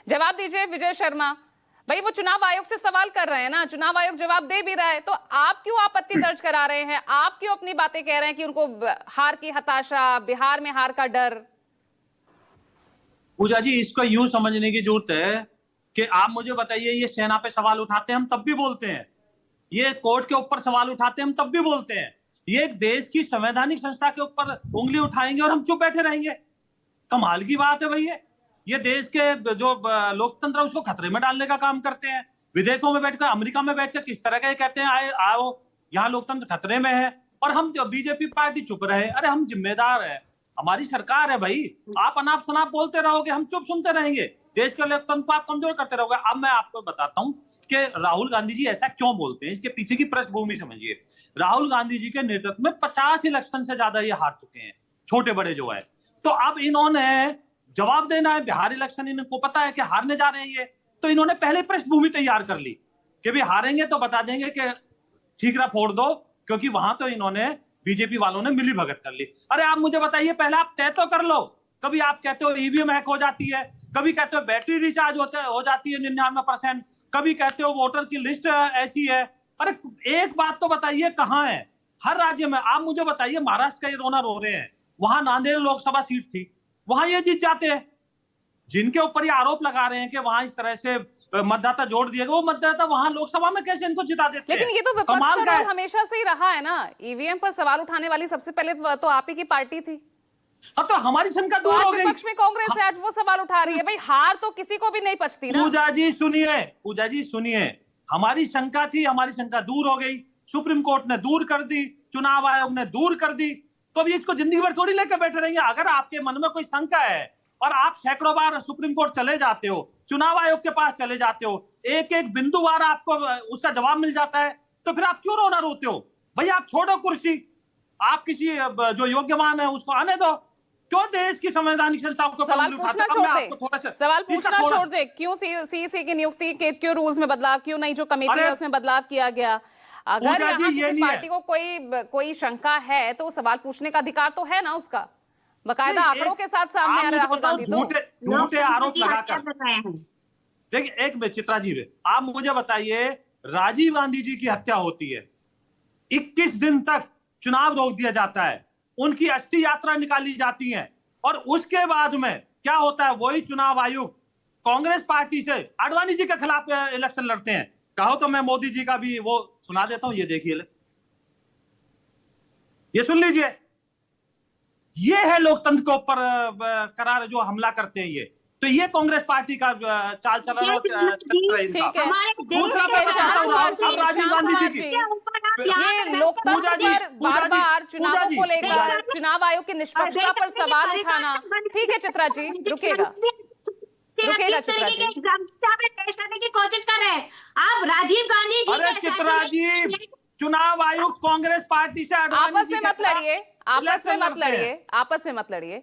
जवाब दीजिए विजय शर्मा। भाई वो चुनाव आयोग से सवाल कर रहे हैं ना, चुनाव आयोग जवाब दे भी रहा है, तो आप क्यों आपत्ति दर्ज करा रहे हैं? आप क्यों अपनी बातें कह रहे हैं कि उनको हार की हताशा, बिहार में हार का डर? पूजा जी, इसको यूं समझने की जरूरत है कि आप मुझे बताइए, ये सेना पे सवाल उठाते हैं हम तब भी बोलते हैं, ये कोर्ट के ऊपर सवाल उठाते हैं हम तब भी बोलते हैं, ये एक देश की संवैधानिक संस्था के ऊपर उंगली उठाएंगे और हम चुप बैठे रहेंगे? कमाल की बात है भैया। ये देश के जो लोकतंत्र है उसको खतरे में डालने का काम करते हैं। विदेशों में बैठकर, अमेरिका में बैठकर किस तरह के कहते हैं आए आओ यहाँ लोकतंत्र खतरे में है, और हम जो बीजेपी पार्टी चुप रहे। अरे हम जिम्मेदार है, हमारी सरकार है भाई। आप अनाप शनाप बोलते रहोगे, हम चुप सुनते रहेंगे, देश के लोकतंत्र को आप कमजोर करते रहोगे। अब मैं आपको बताता हूं कि राहुल गांधी जी ऐसा क्यों बोलते हैं, इसके पीछे की पृष्ठभूमि समझिए। राहुल गांधी जी के नेतृत्व में 50 इलेक्शन से ज्यादा ये हार चुके हैं, छोटे बड़े जो है। तो अब इन्होंने जवाब देना है, बिहार इलेक्शन इनको पता है कि हारने जा रहे हैं ये, तो इन्होंने पहले पृष्ठभूमि तैयार कर ली कि भी हारेंगे तो बता देंगे कि ठीकरा फोड़ दो, क्योंकि वहां तो इन्होंने बीजेपी वालों ने मिली भगत कर ली। अरे आप मुझे बताइए, पहले आप तय तो कर लो। कभी आप कहते हो ईवीएम हैक हो जाती है, कभी कहते हो बैटरी रिचार्ज हो जाती है 99%, कभी कहते हो वोटर की लिस्ट ऐसी है। अरे एक बात तो बताइए, कहां है? हर राज्य में आप मुझे बताइए, महाराष्ट्र का ये रोना रो रहे हैं, वहां नांदेड़ लोकसभा सीट थी, वहां ये जीत जाते हैं। जिनके ऊपर ये आरोप लगा रहे हैं कि वहां इस तरह से मतदाता जोड़ दिए, वो मतदाता वहां लोकसभा में कैसे इनको जिता देते हैं? लेकिन ये तो विपक्ष का रोल हमेशा से ही रहा है ना। ईवीएम पर सवाल उठाने वाली सबसे पहले तो आप ही की पार्टी थी। हाँ, तो हमारी शंका दूर हो गई। विपक्ष में कांग्रेस है, आज वो सवाल उठा रही है। भाई हार तो किसी को भी नहीं पचती ना। पूजा जी सुनिए, हमारी शंका थी, हमारी शंका दूर हो गई, सुप्रीम कोर्ट ने दूर कर दी, चुनाव आयोग ने दूर कर दी। तो अभी इसको जिंदगी भर थोड़ी लेकर बैठे रहेंगे। अगर आपके मन में कोई शंका है और आप सैकड़ों बार सुप्रीम कोर्ट चले जाते हो, चुनाव आयोग के पास चले जाते हो, एक एक बिंदुवार आपको उसका जवाब मिल जाता है, तो फिर आप क्यों रोना रोते हो? भाई आप छोड़ो कुर्सी, आप किसी जो योग्यमान है उसको आने दो। क्यों देश की संवैधानिक संस्थाओं को सवाल पूछना छोड़ दे, सवाल पूछना छोड़ दे। क्यों सीईसी की नियुक्ति के क्यों रूल्स में बदलाव, क्यों नहीं जो कमेटी है उसमें बदलाव किया गया? अगर यहाँ किसी पार्टी को कोई शंका है तो सवाल पूछने का अधिकार तो है ना उसका, बकायदा आंकड़ों के साथ सामने आ रहा है राहुल गांधी। तो झूठे आरोप लगाकर देखिए, एक मिनट चित्रा जी, आप मुझे बताइए, राजीव गांधी जी की हत्या होती है, 21 दिन तक चुनाव रोक दिया जाता है, उनकी अस्थि यात्रा निकाली जाती है, और उसके बाद में क्या होता है? वही चुनाव आयुक्त कांग्रेस पार्टी से आडवाणी जी के खिलाफ इलेक्शन लड़ते हैं। कहो तो मैं मोदी जी का भी वो सुना देता हूं, ये देखिए, ये सुन लीजिए। ये है लोकतंत्र के ऊपर करार जो हमला करते हैं ये। तो ये कांग्रेस पार्टी का चाल चलन है। ठीक है, राजीव गांधी जी की ये लोकतंत्र पर बार-बार चुनावों को लेकर चुनाव आयोग की निष्पक्षता पर सवाल उठाना, ठीक है चित्रा जी, रुकेगा चित्रा जी, की कोशिश कर रहे हैं आप राजीव गांधी जी। अरे चित्रा जी, चुनाव आयुक्त कांग्रेस पार्टी से आपस में मत लड़िए, आपस में मत लड़िए।